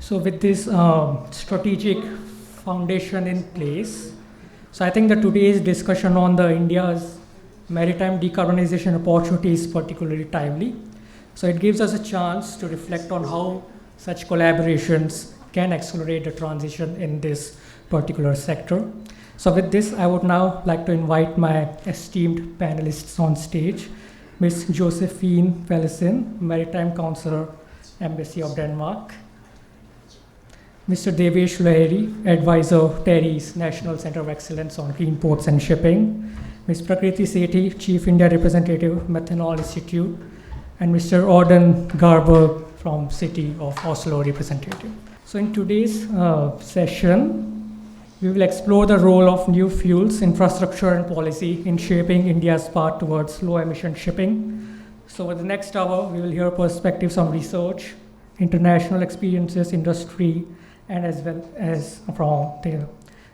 So with this strategic foundation in place, so I think that today's discussion on the India's maritime decarbonization opportunity is particularly timely. So it gives us a chance to reflect on how such collaborations can accelerate the transition in this particular sector. So with this, I would now like to invite my esteemed panelists on stage. Ms. Josefine Pallesen, Maritime Counselor, Embassy of Denmark. Mr. Debesh Lahiri, Advisor, TERI's National Center of Excellence on Green Ports and Shipping. Ms. Prakriti Sethi, Chief India Representative, Methanol Institute. And Mr. Audun Garberg from City of Oslo representative. So in today's session, we will explore the role of new fuels, infrastructure and policy in shaping India's path towards low emission shipping. So over the next hour, we will hear perspectives on research, international experiences, industry, and as well as from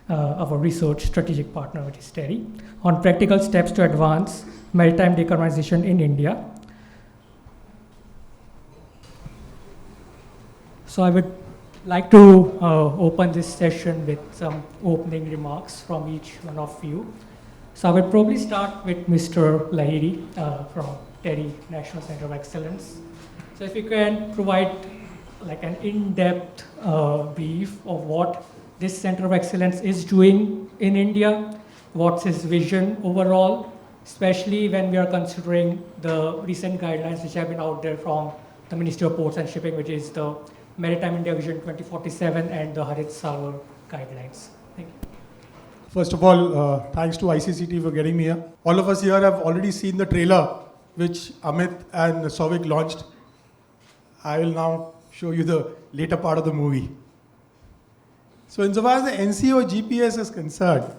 our research strategic partner, which is TERI, on practical steps to advance maritime decarbonization in India. So I would like to open this session with some opening remarks from each one of you. So I would probably start with Mr. Lahiri from TERI National Center of Excellence. So if you can provide like an in-depth brief of what this Center of Excellence is doing in India, what's its vision overall, especially when we are considering the recent guidelines which have been out there from the Ministry of Ports and Shipping, which is the Maritime India Vision 2047 and the Harit Sagar guidelines. Thank you. First of all, thanks to ICCT for getting me here. All of us here have already seen the trailer which Amit and Souvik launched. I will now show you the later part of the movie. So insofar as the NCoEGPS is concerned,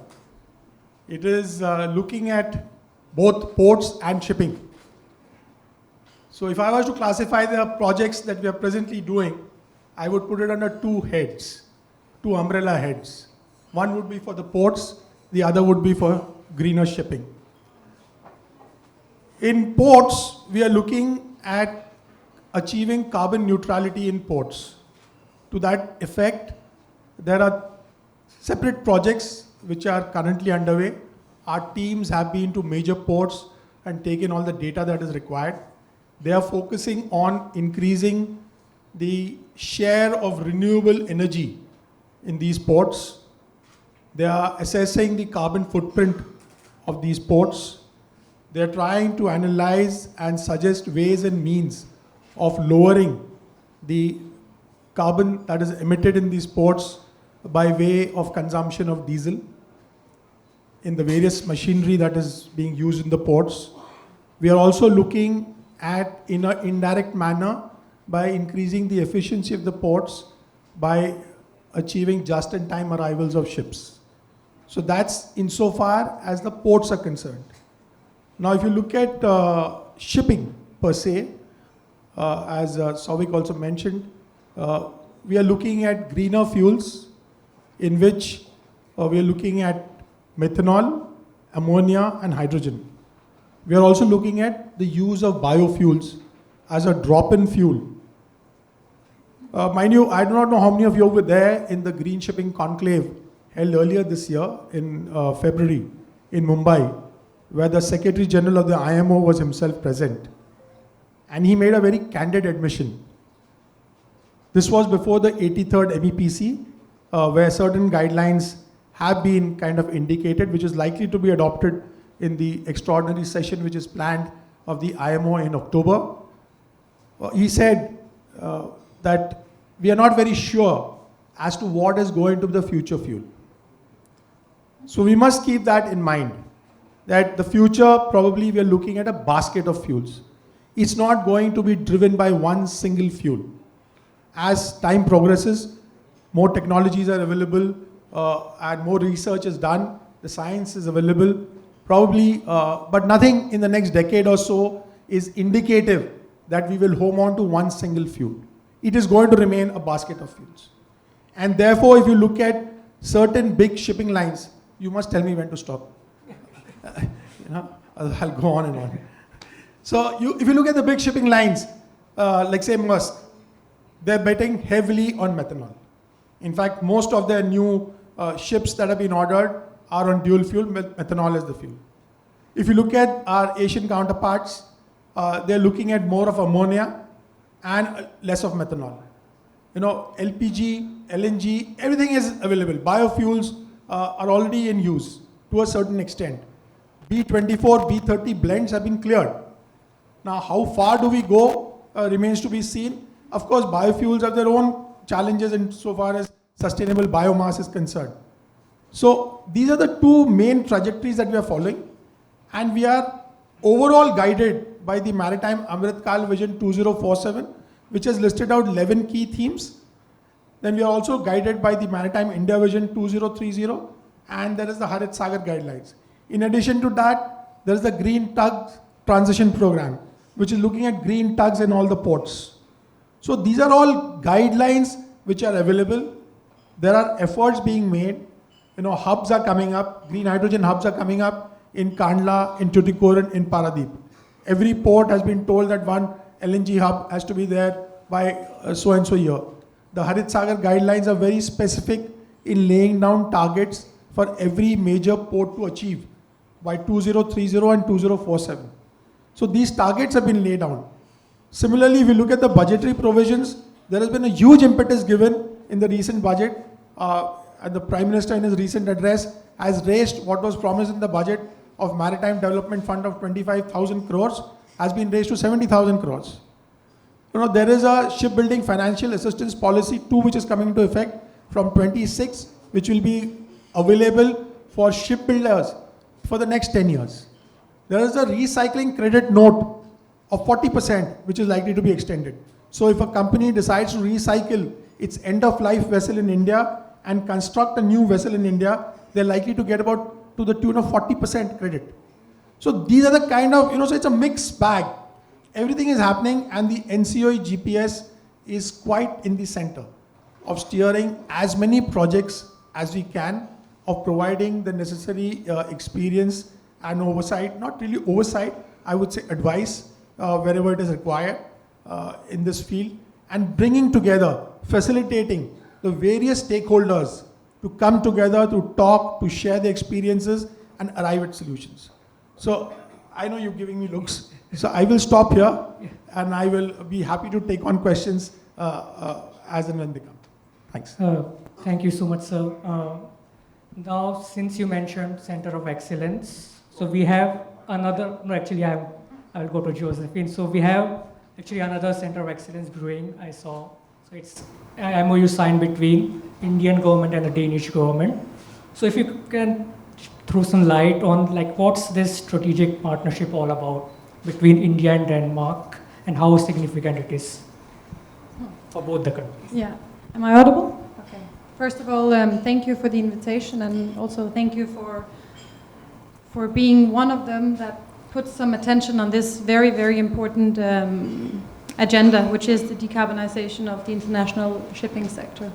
it is looking at both ports and shipping. So if I was to classify the projects that we are presently doing, I would put it under two heads, two umbrella heads. One would be for the ports, the other would be for greener shipping. In ports, we are looking at achieving carbon neutrality in ports. To that effect, there are separate projects which are currently underway. Our teams have been to major ports and taken all the data that is required. They are focusing on increasing the share of renewable energy in these ports. They are assessing the carbon footprint of these ports. They are trying to analyze and suggest ways and means of lowering the carbon that is emitted in these ports by way of consumption of diesel in the various machinery that is being used in the ports. We are also looking at, in an indirect manner, by increasing the efficiency of the ports by achieving just-in-time arrivals of ships. So that's insofar as the ports are concerned. Now if you look at shipping per se, as Souvik also mentioned, we are looking at greener fuels in which we are looking at methanol, ammonia and hydrogen. We are also looking at the use of biofuels as a drop-in fuel. Mind you, I do not know how many of you were there in the Green Shipping Conclave held earlier this year in February in Mumbai, where the Secretary General of the IMO was himself present. And he made a very candid admission. This was before the 83rd MEPC, where certain guidelines have been kind of indicated, which is likely to be adopted in the extraordinary session which is planned of the IMO in October. He said that we are not very sure as to what is going to be the future fuel. So we must keep that in mind, that the future probably we are looking at a basket of fuels. It's not going to be driven by one single fuel. As time progresses, more technologies are available and more research is done, the science is available, probably, but nothing in the next decade or so is indicative that we will home on to one single fuel. It is going to remain a basket of fuels. And therefore, if you look at certain big shipping lines, you must tell me when to stop. I'll go on and on. So if you look at the big shipping lines, like say Maersk, they're betting heavily on methanol. In fact, most of their new ships that have been ordered are on dual fuel, methanol is the fuel. If you look at our Asian counterparts, they're looking at more of ammonia and less of methanol. LPG, LNG, everything is available. Biofuels are already in use to a certain extent. B24, B30 blends have been cleared. Now, how far do we go remains to be seen. Of course, biofuels have their own challenges insofar as sustainable biomass is concerned. So these are the two main trajectories that we are following, and we are overall guided by the Maritime Amrit Kal Vision 2047, which has listed out 11 key themes. Then we are also guided by the Maritime India Vision 2030, and there is the Harit Sagar guidelines. In addition to that, there is the Green Tug Transition Program, which is looking at green tugs in all the ports. So these are all guidelines which are available. There are efforts being made. Hubs are coming up, green hydrogen hubs are coming up in Kandla, in Tuticorin, in Paradeep. Every port has been told that one LNG hub has to be there by so and so year. The Harit Sagar guidelines are very specific in laying down targets for every major port to achieve by 2030 and 2047. So these targets have been laid down. Similarly, if you look at the budgetary provisions, there has been a huge impetus given in the recent budget. And the Prime Minister in his recent address has raised what was promised in the budget of Maritime Development Fund of 25,000 crores has been raised to 70,000 crores. There is a shipbuilding financial assistance policy 2 which is coming into effect from 26, which will be available for shipbuilders for the next 10 years. There is a recycling credit note of 40% which is likely to be extended. So if a company decides to recycle its end-of-life vessel in India and construct a new vessel in India, they're likely to get about to the tune of 40% credit. So these are the kind of, so it's a mixed bag. Everything is happening, and the NCoEGPS is quite in the center of steering as many projects as we can, of providing the necessary experience and oversight, not really oversight, I would say advice wherever it is required in this field, and bringing together, facilitating the various stakeholders to come together, to talk, to share their experiences and arrive at solutions. So I know you're giving me looks, so I will stop here and I will be happy to take on questions as and when they come. Thanks. Thank you so much, sir. Now, since you mentioned Center of Excellence, so we have another, I'll go to Josefine. So we have actually another Center of Excellence brewing, I saw. So it's an MOU signed between Indian government and the Danish government. So if you can throw some light on what's this strategic partnership all about between India and Denmark, and how significant it is for both the countries. Yeah. Am I audible? Okay. First of all, thank you for the invitation, and also thank you for being one of them that puts some attention on this very, very important agenda, which is the decarbonization of the international shipping sector.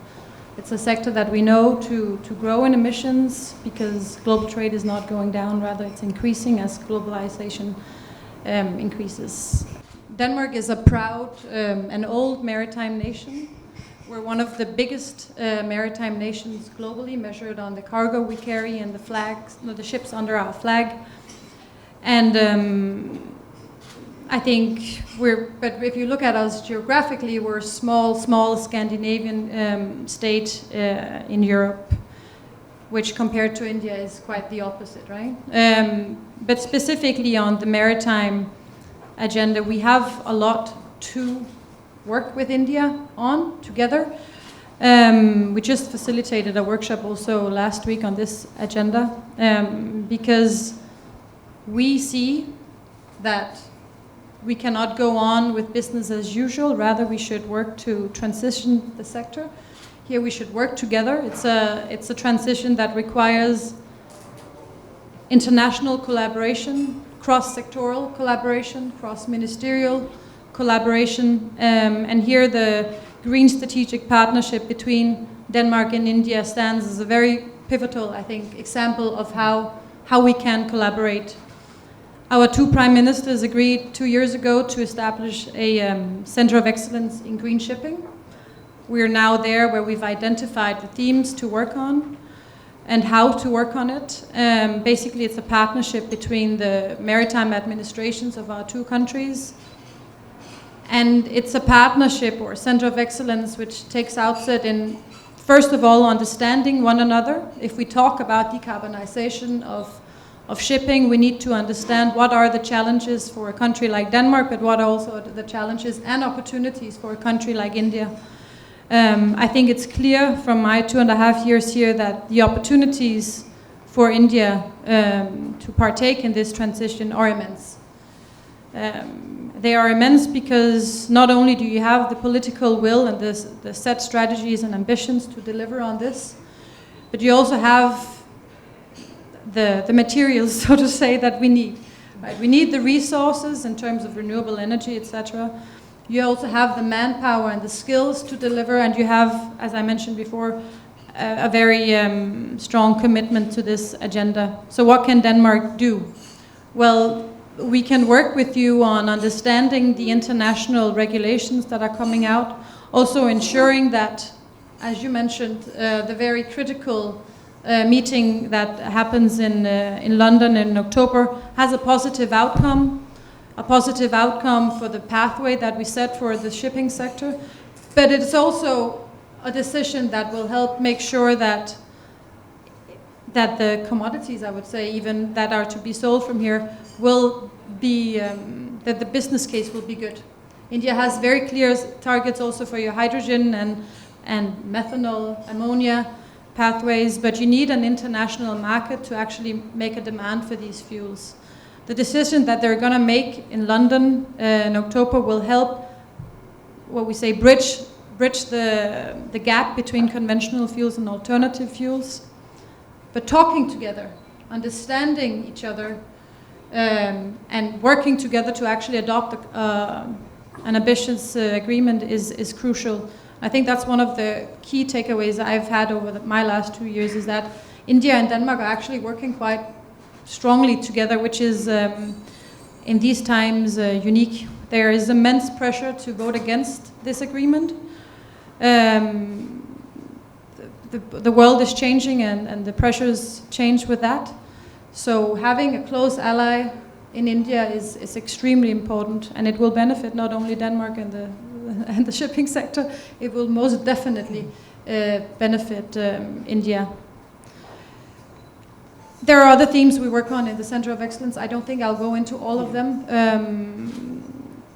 It's a sector that we know to grow in emissions because global trade is not going down, rather it's increasing as globalization increases. Denmark is a proud and old maritime nation. We're one of the biggest maritime nations globally, measured on the cargo we carry and the flags, the ships under our flag. And I think but if you look at us geographically, we're a small Scandinavian state in Europe, which compared to India is quite the opposite, right? But specifically on the maritime agenda, we have a lot to work with India on together. We just facilitated a workshop also last week on this agenda because we see that we cannot go on with business as usual. Rather, we should work to transition the sector. Here we should work together. It's a transition that requires international collaboration, cross-sectoral collaboration, cross-ministerial collaboration. And here the Green Strategic Partnership between Denmark and India stands as a very pivotal, I think, example of how we can collaborate. Our two prime ministers agreed 2 years ago to establish a center of excellence in green shipping. we're now there where we've identified the themes to work on and how to work on it. Basically, it's a partnership between the maritime administrations of our two countries. And it's a partnership or center of excellence which takes outset in, first of all, understanding one another. If we talk about decarbonization of shipping, we need to understand what are the challenges for a country like Denmark, but what are also the challenges and opportunities for a country like India. I think it's clear from my 2.5 years here that the opportunities for India to partake in this transition are immense. They are immense because not only do you have the political will and the set strategies and ambitions to deliver on this, but you also have the materials, so to say, that we need. Right? We need the resources in terms of renewable energy, etc. You also have the manpower and the skills to deliver, and you have, as I mentioned before, a very strong commitment to this agenda. So what can Denmark do? Well, we can work with you on understanding the international regulations that are coming out, also ensuring that, as you mentioned, the very critical meeting that happens in London in October has a positive outcome for the pathway that we set for the shipping sector. But it's also a decision that will help make sure that the commodities, I would say, even that are to be sold from here, will be, that the business case will be good. India has very clear targets also for your hydrogen and methanol, ammonia pathways, but you need an international market to actually make a demand for these fuels. The decision that they're going to make in London in October will help, what we say, bridge the gap between conventional fuels and alternative fuels. But talking together, understanding each other, and working together to actually adopt an ambitious agreement is crucial. I think that's one of the key takeaways I've had over my last 2 years, is that India and Denmark are actually working quite strongly together, which is in these times unique. There is immense pressure to vote against this agreement. The world is changing and the pressures change with that. So having a close ally in India is extremely important, and it will benefit not only Denmark and the shipping sector, it will most definitely benefit India. There are other themes we work on in the Center of Excellence. I don't think I'll go into all of them,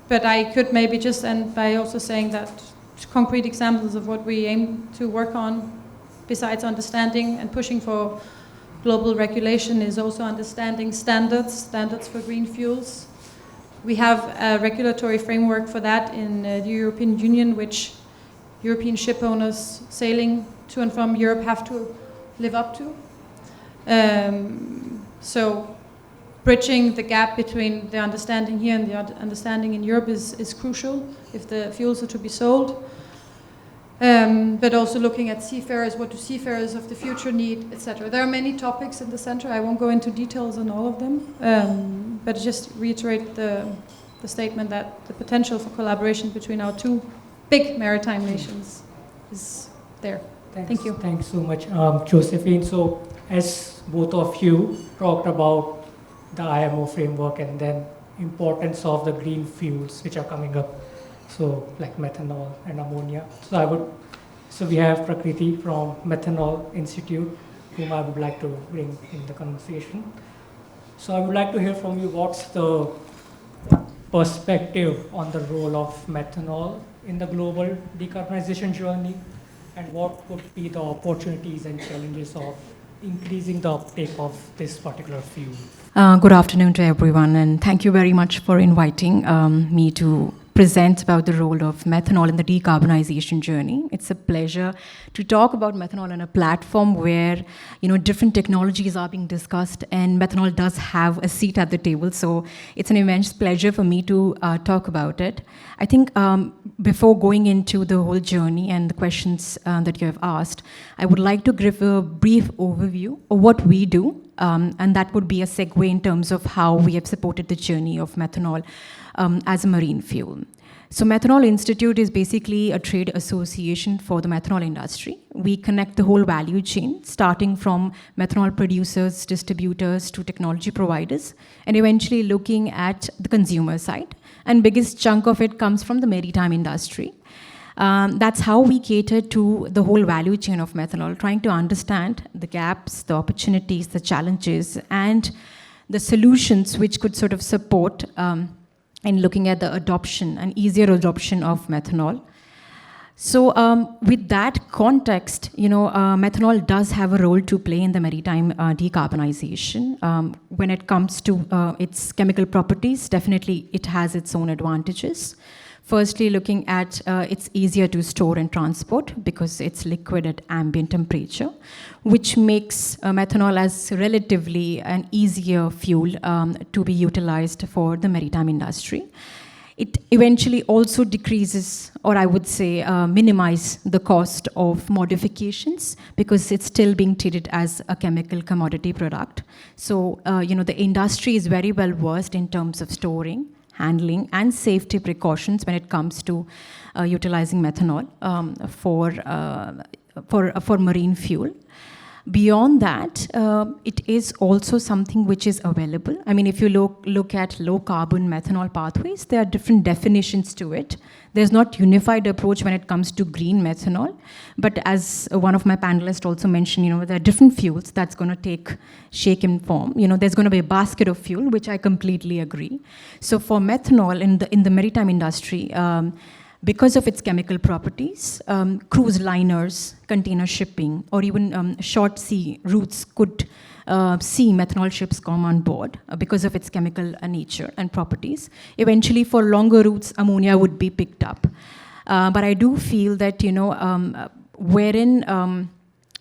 but I could maybe just end by also saying that concrete examples of what we aim to work on, besides understanding and pushing for global regulation, is also understanding standards for green fuels. We have a regulatory framework for that in the European Union, which European ship owners sailing to and from Europe have to live up to. So bridging the gap between the understanding here and the understanding in Europe is crucial if the fuels are to be sold. But also looking at seafarers, what do seafarers of the future need, etc. There are many topics in the center. I won't go into details on all of them, but just reiterate the statement that the potential for collaboration between our two big maritime nations is there. Thank you. Thanks so much, Josefine. So as both of you talked about the IMO framework and then importance of the green fuels which are coming up, so like methanol and ammonia. So we have Prakriti from Methanol Institute, whom I would like to bring in the conversation. So I would like to hear from you, what's the perspective on the role of methanol in the global decarbonization journey, and what could be the opportunities and challenges of increasing the uptake of this particular fuel? Good afternoon to everyone, and thank you very much for inviting me to present about the role of methanol in the decarbonization journey. It's a pleasure to talk about methanol on a platform where, different technologies are being discussed, and methanol does have a seat at the table. So it's an immense pleasure for me to talk about it. I think before going into the whole journey and the questions that you have asked, I would like to give a brief overview of what we do, and that would be a segue in terms of how we have supported the journey of methanol as a marine fuel. So Methanol Institute is basically a trade association for the methanol industry. We connect the whole value chain, starting from methanol producers, distributors, to technology providers, and eventually looking at the consumer side. And biggest chunk of it comes from the maritime industry. That's how we cater to the whole value chain of methanol, trying to understand the gaps, the opportunities, the challenges, and the solutions which could sort of support in looking at the adoption, an easier adoption of methanol. So with that context, methanol does have a role to play in the maritime decarbonization. When it comes to its chemical properties, definitely it has its own advantages. Firstly, looking at it's easier to store and transport because it's liquid at ambient temperature, which makes methanol as relatively an easier fuel to be utilized for the maritime industry. It eventually also decreases, or I would say minimize the cost of modifications because it's still being treated as a chemical commodity product. So, the industry is very well versed in terms of storing, handling, and safety precautions when it comes to utilizing methanol for marine fuel. Beyond that, it is also something which is available. I mean, if you look at low carbon methanol pathways, there are different definitions to it. There's not unified approach when it comes to green methanol, but as one of my panelists also mentioned, there are different fuels that's going to take shape and form. There's going to be a basket of fuel, which I completely agree. So for methanol in the maritime industry, because of its chemical properties, cruise liners, container shipping, or even short sea routes could see methanol ships come on board because of its chemical nature and properties. Eventually, for longer routes, ammonia would be picked up. But I do feel that, wherein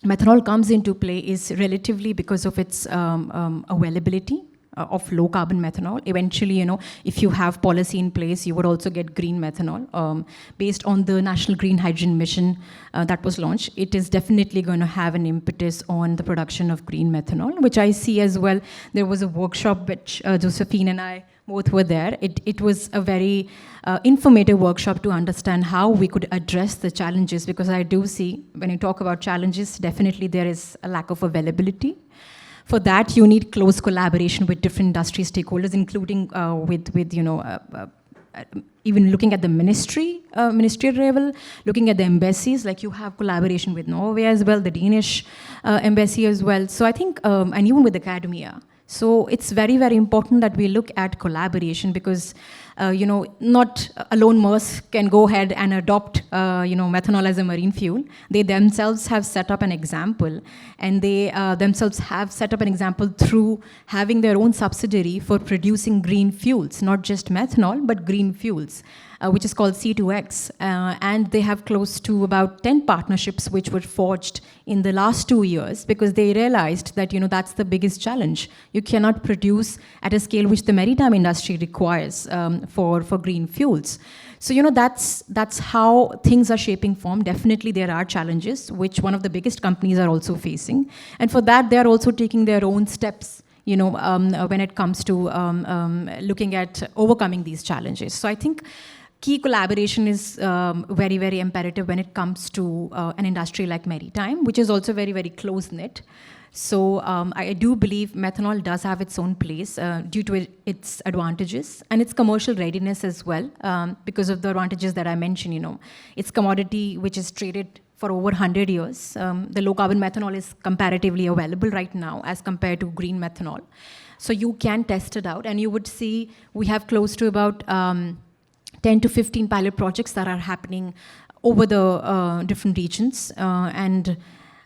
methanol comes into play is relatively because of its availability of low carbon methanol. Eventually, if you have policy in place, you would also get green methanol. Based on the National Green Hydrogen Mission that was launched, it is definitely going to have an impetus on the production of green methanol, which I see as well. There was a workshop which Josefine and I both were there. It was a very informative workshop to understand how we could address the challenges, because I do see, when you talk about challenges, definitely there is a lack of availability. For that, you need close collaboration with different industry stakeholders, including with even looking at the ministerial level, looking at the embassies, like you have collaboration with Norway as well, the Danish embassy as well. So I think, and even with academia. So it's very, very important that we look at collaboration, because not alone Maersk can go ahead and adopt methanol as a marine fuel. They themselves have set up an example, and they themselves have set up an example through having their own subsidiary for producing green fuels, not just methanol, but green fuels, which is called C2X. And they have close to about 10 partnerships which were forged in the last 2 years, because they realized that that's the biggest challenge. You cannot produce at a scale which the maritime industry requires for green fuels. So that's how things are shaping form. Definitely there are challenges, which one of the biggest companies are also facing, and for that they are also taking their own steps when it comes to looking at overcoming these challenges. So I think key collaboration is very, very imperative when it comes to an industry like maritime, which is also very, very close-knit. So I do believe methanol does have its own place due to its advantages and its commercial readiness as well, because of the advantages that I mentioned. It's commodity which is traded for over 100 years. The low-carbon methanol is comparatively available right now as compared to green methanol. So you can test it out, and you would see we have close to about 10 to 15 pilot projects that are happening over the different regions. And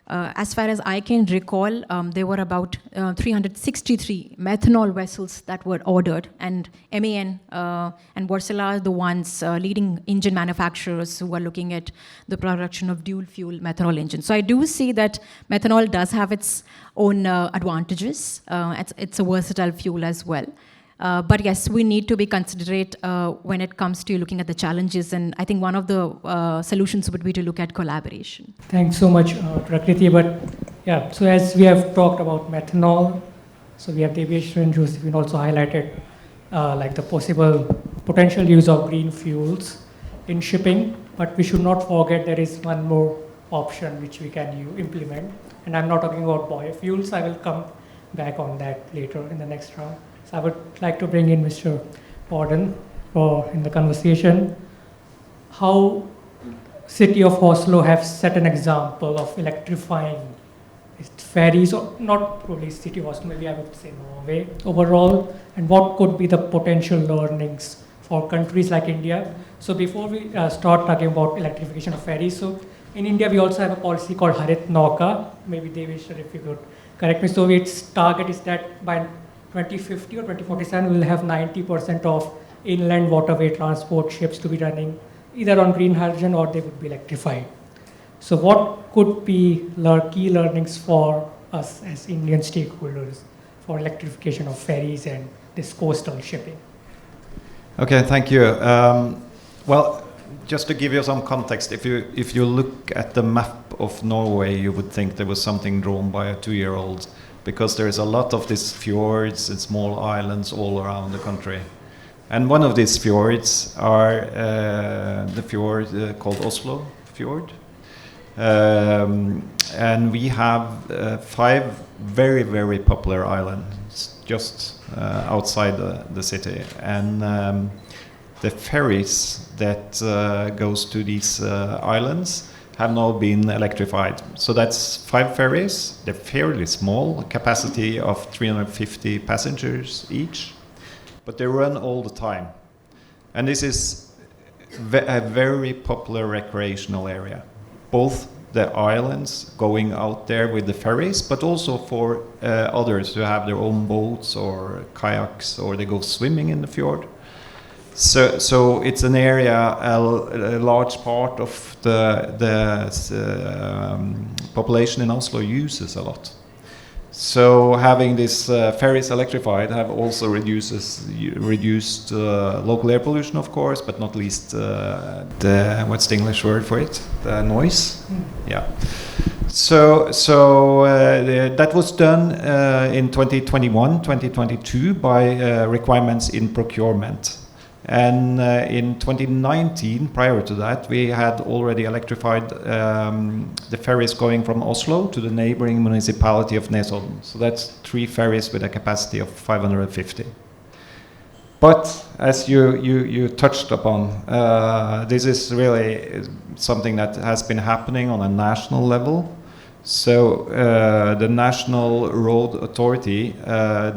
as far as I can recall, there were about 363 methanol vessels that were ordered, and MAN and Wärtsilä are the ones leading engine manufacturers who are looking at the production of dual fuel methanol engines. So I do see that methanol does have its own advantages. It's a versatile fuel as well. But yes, we need to be considerate when it comes to looking at the challenges, and I think one of the solutions would be to look at collaboration. Thanks so much, Prakriti. But yeah, so as we have talked about methanol, so we have Debesh and Josefine also highlighted like the potential use of green fuels. in shipping, but we should not forget there is one more option which we can implement. And I'm not talking about biofuels. I will come back on that later in the next round. So I would like to bring in Mr. Audun in the conversation. How city of Oslo have set an example of electrifying its ferries, or not probably city of Oslo, maybe I would say Norway overall, and what could be the potential learnings for countries like India. So before we start talking about electrification of ferries, so in India we also have a policy called Harit Nauka, maybe Debesh, if you could correct me. So its target is that by 2050 or 2047 we will have 90% of inland waterway transport ships to be running either on green hydrogen or they would be electrified. So what could be key learnings for us as Indian stakeholders for electrification of ferries and this coastal shipping? Okay, thank you. Well, just to give you some context, if you look at the map of Norway, you would think there was something drawn by a 2-year-old, because there is a lot of these fjords and small islands all around the country. And one of these fjords are the fjord called Oslo Fjord. And we have 5 very, very popular islands just outside the city. And the ferries that goes to these islands have now been electrified. So that's 5 ferries. They're fairly small, a capacity of 350 passengers each, but they run all the time. And this is a very popular recreational area. Both the islands going out there with the ferries, but also for others who have their own boats or kayaks, or they go swimming in the fjord. So it's an area, a large part of the population in Oslo uses a lot. So having this ferries electrified have also reduced local air pollution, of course, but not least what's the English word for it? The noise. Yeah. So that was done in 2021, 2022 by requirements in procurement. And in 2019, prior to that, we had already electrified the ferries going from Oslo to the neighboring municipality of Nesodden. So that's 3 ferries with a capacity of 550. But as you touched upon, this is really something that has been happening on a national level. So the National Road Authority,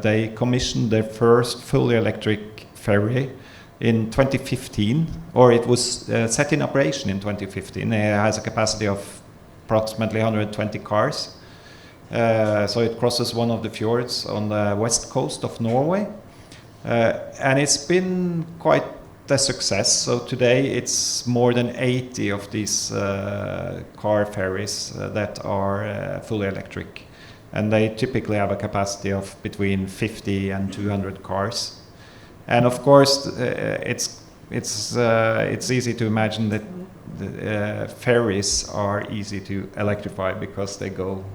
they commissioned their first fully electric ferry in 2015, or it was set in operation in 2015. It has a capacity of approximately 120 cars. So it crosses one of the fjords on the west coast of Norway. And it's been quite a success. So today it's more than 80 of these car ferries that are fully electric. And they typically have a capacity of between 50 and 200 cars. And of course, it's easy to imagine that the ferries are easy to electrify because they go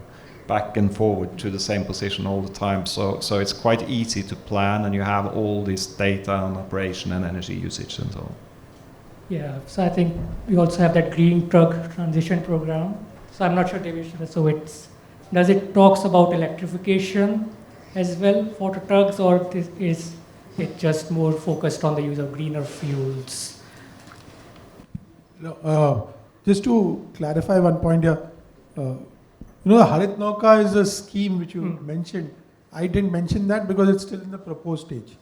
back and forward to the same position all the time. So it's quite easy to plan, and you have all this data on operation and energy usage and so on. Yeah, so I think we also have that green truck transition program. So I'm not sure, Debesh, so does it talks about electrification as well for the trucks, or is it just more focused on the use of greener fuels? Just to clarify one point here, the Harit Nauka is a scheme which you mentioned. I didn't mention that because it's still in the proposed stage.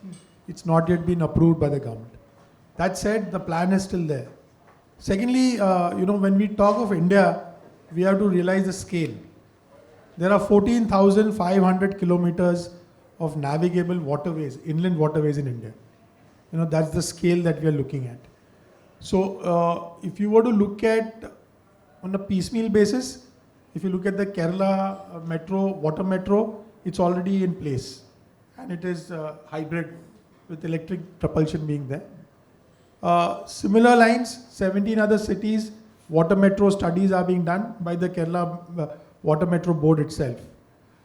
It's not yet been approved by the government. That said, the plan is still there. Secondly, when we talk of India, we have to realize the scale. There are 14,500 kilometers of navigable waterways, inland waterways in India. That's the scale that we are looking at. So if you were to look at on a piecemeal basis, if you look at the Kerala metro, water metro, it's already in place. And it is hybrid with electric propulsion being there. Similar lines, 17 other cities, water metro studies are being done by the Kerala Water Metro Board itself.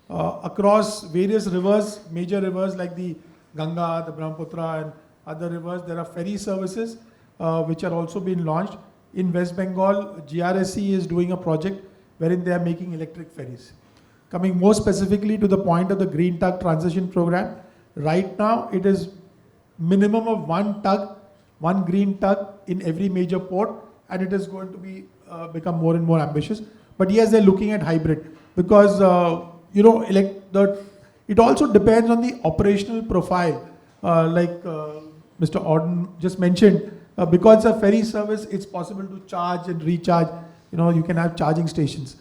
Across various rivers, major rivers like the Ganga, the Brahmaputra and other rivers, there are ferry services which are also being launched. In West Bengal, GRSE is doing a project wherein they are making electric ferries. Coming more specifically to the point of the green tug transition program, right now it is minimum of one green tug in every major port, and it is going to be become more and more ambitious. But yes, they're looking at hybrid because it also depends on the operational profile, like Mr. Audun just mentioned. Because it's a ferry service, it's possible to charge and recharge. You can have charging stations.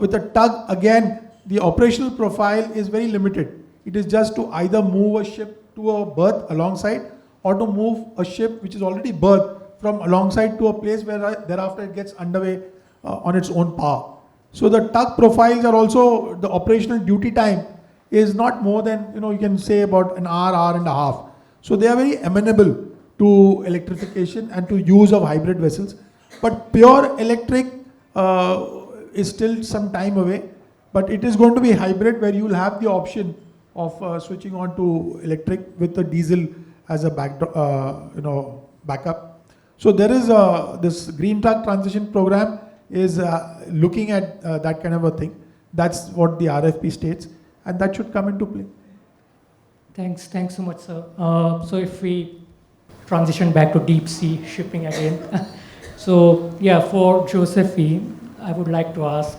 With a tug, again, the operational profile is very limited. It is just to either move a ship to a berth alongside, or to move a ship which is already berthed from alongside to a place where thereafter it gets underway on its own power. So the tug profiles are also, the operational duty time is not more than, you can say about an hour and a half. So they are very amenable to electrification and to use of hybrid vessels. But pure electric is still some time away, but it is going to be hybrid where you will have the option of switching on to electric with the diesel as a backup. So there is this green tug transition program is looking at that kind of a thing. That's what the RFP states, and that should come into play. Thanks so much, sir. So if we transition back to deep sea shipping again. So yeah, for Josefine, I would like to ask,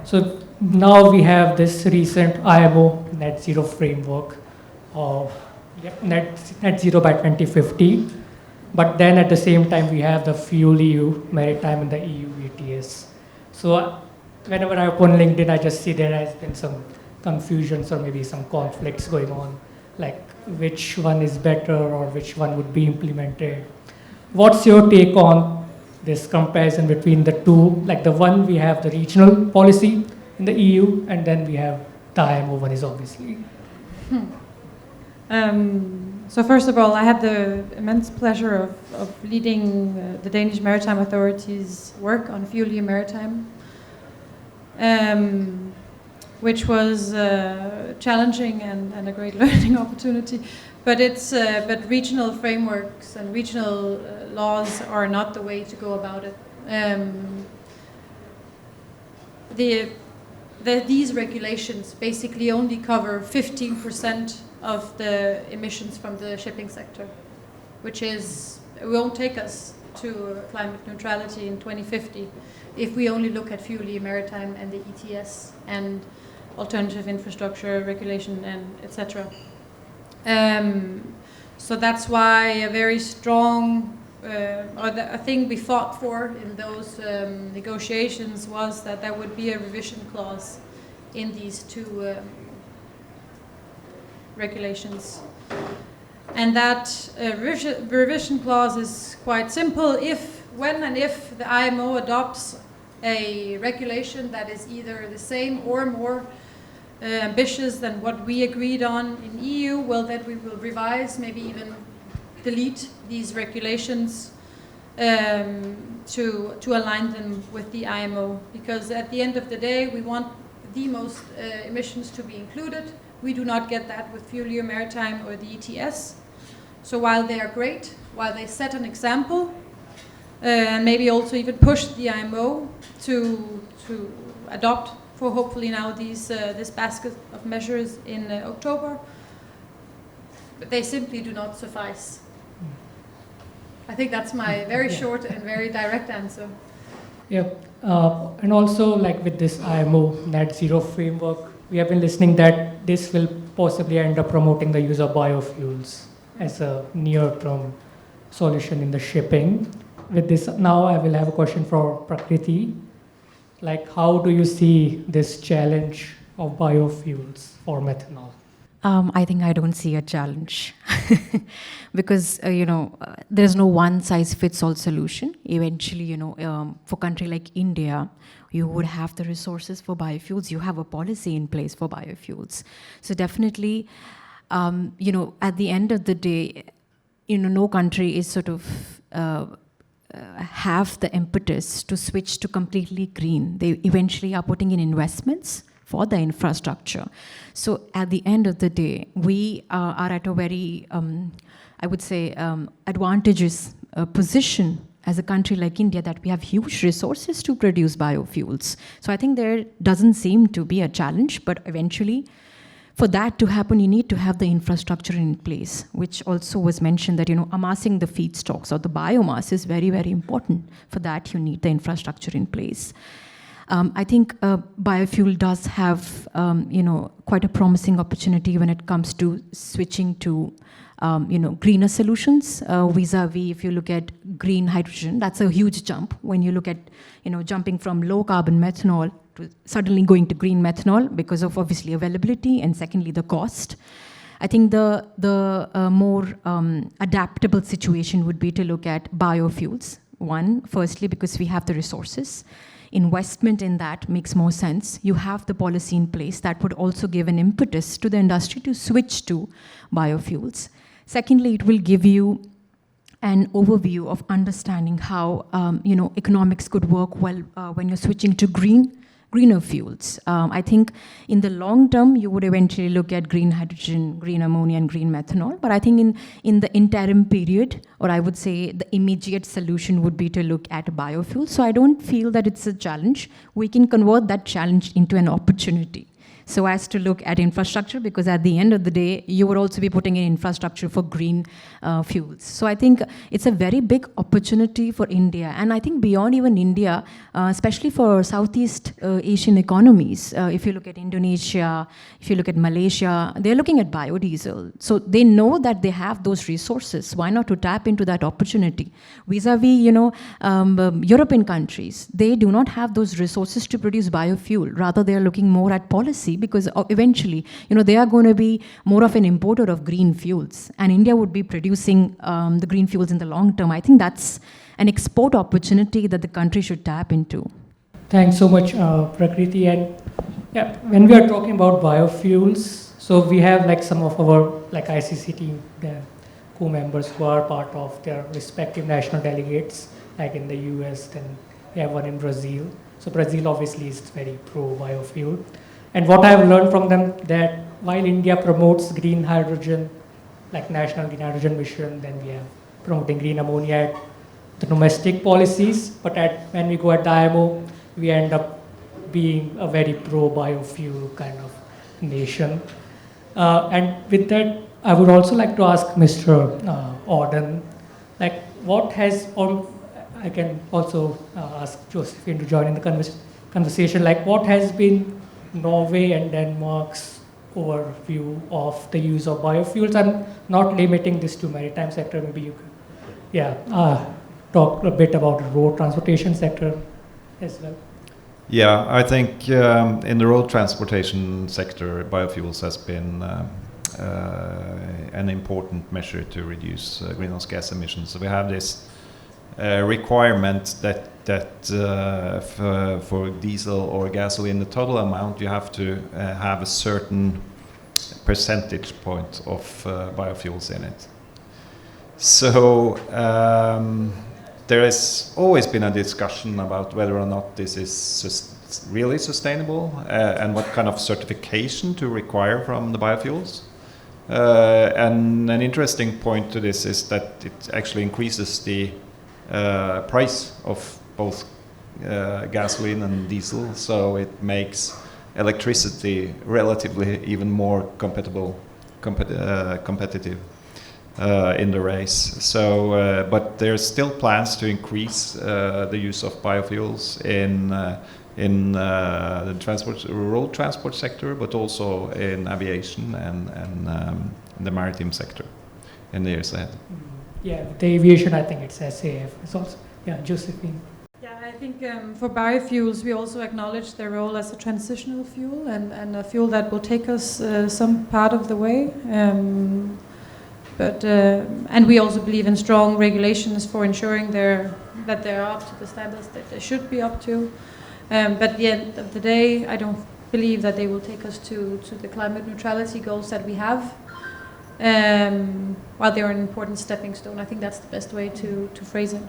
so now we have this recent IMO net zero framework of net zero by 2050, but then at the same time we have the Fuel EU, Maritime, and the EU ETS. So whenever I open LinkedIn, I just see there has been some confusions or maybe some conflicts going on, like which one is better or which one would be implemented. What's your take on this comparison between the two? Like the one we have the regional policy in the EU, and then we have the IMO one is obviously. So first of all, I had the immense pleasure of leading the Danish Maritime Authority's work on Fuel EU Maritime, which was challenging and a great learning opportunity. But but regional frameworks and regional laws are not the way to go about it. These regulations basically only cover 15% of the emissions from the shipping sector, which won't take us to climate neutrality in 2050 if we only look at Fuel EU Maritime and the ETS and alternative infrastructure regulation and etc. So that's why a very strong, a thing we fought for in those negotiations was that there would be a revision clause in these two regulations. And that revision clause is quite simple. When and if the IMO adopts a regulation that is either the same or more ambitious than what we agreed on in EU, well, then we will revise, maybe even delete these regulations to align them with the IMO. Because at the end of the day, we want the most emissions to be included. We do not get that with Fuel EU Maritime or the ETS. So while they are great, while they set an example, and maybe also even push the IMO to adopt for hopefully now this basket of measures in October, but they simply do not suffice. I think that's my very short and very direct answer. Yeah, and also like with this IMO net zero framework, we have been listening that this will possibly end up promoting the use of biofuels as a near-term solution in the shipping. With this, now I will have a question for Prakriti. Like, how do you see this challenge of biofuels for methanol? I think I don't see a challenge because, there's no one-size-fits-all solution. Eventually, for a country like India, you would have the resources for biofuels. You have a policy in place for biofuels. So definitely, at the end of the day, no country is sort of have the impetus to switch to completely green. They eventually are putting in investments for the infrastructure. So at the end of the day, we are at a very, I would say, advantageous position as a country like India that we have huge resources to produce biofuels. So I think there doesn't seem to be a challenge, but eventually for that to happen, you need to have the infrastructure in place, which also was mentioned that, amassing the feedstocks or the biomass is very, very important. For that, you need the infrastructure in place. I think biofuel does have, quite a promising opportunity when it comes to switching to, greener solutions. Vis-a-vis, if you look at green hydrogen, that's a huge jump. When you look at, jumping from low carbon methanol to suddenly going to green methanol because of obviously availability and secondly the cost. I think the more adaptable situation would be to look at biofuels. One, firstly, because we have the resources. Investment in that makes more sense. You have the policy in place that would also give an impetus to the industry to switch to biofuels. Secondly, it will give you an overview of understanding how economics could work well when you're switching to greener fuels. I think in the long term, you would eventually look at green hydrogen, green ammonia, and green methanol. But I think in the interim period, or I would say the immediate solution would be to look at biofuels. So I don't feel that it's a challenge. We can convert that challenge into an opportunity. So as to look at infrastructure, because at the end of the day, you would also be putting in infrastructure for green fuels. So I think it's a very big opportunity for India. And I think beyond even India, especially for Southeast Asian economies, if you look at Indonesia, if you look at Malaysia, they're looking at biodiesel. So they know that they have those resources. Why not to tap into that opportunity? Vis-a-vis, European countries, they do not have those resources to produce biofuel. Rather, they're looking more at policy, because eventually, they are going to be more of an importer of green fuels, and India would be producing the green fuels in the long term. I think that's an export opportunity that the country should tap into. Thanks so much, Prakriti. And yeah, when we are talking about biofuels, so we have some of our ICCT co-members who are part of their respective national delegates, like in the US, then we have one in Brazil. So Brazil obviously is very pro-biofuel. And what I have learned from them, that while India promotes green hydrogen, like National Green Hydrogen Mission, then we are promoting green ammonia at the domestic policies, but when we go at the IMO, we end up being a very pro-biofuel kind of nation. And with that, I would also like to ask Mr. Audun, what has, or I can also ask Josefine to join in the conversation, what has been Norway and Denmark's overview of the use of biofuels? I'm not limiting this to maritime sector. Maybe you could, talk a bit about the road transportation sector as well. Yeah, I think in the road transportation sector, biofuels has been an important measure to reduce greenhouse gas emissions. So we have this requirement that for diesel or gasoline, the total amount, you have to have a certain percentage point of biofuels in it. So there has always been a discussion about whether or not this is really sustainable and what kind of certification to require from the biofuels. And an interesting point to this is that it actually increases the price of both gasoline and diesel, so it makes electricity relatively even more competitive in the race. So, but there's still plans to increase the use of biofuels in the road transport sector, but also in aviation and the maritime sector in the years ahead. Yeah, the aviation, I think it's SAF. It's also, Josefine. Yeah, I think for biofuels, we also acknowledge their role as a transitional fuel and a fuel that will take us some part of the way. And we also believe in strong regulations for ensuring that they're up to the standards that they should be up to. But at the end of the day, I don't believe that they will take us to the climate neutrality goals that we have. While they're an important stepping stone, I think that's the best way to phrase it.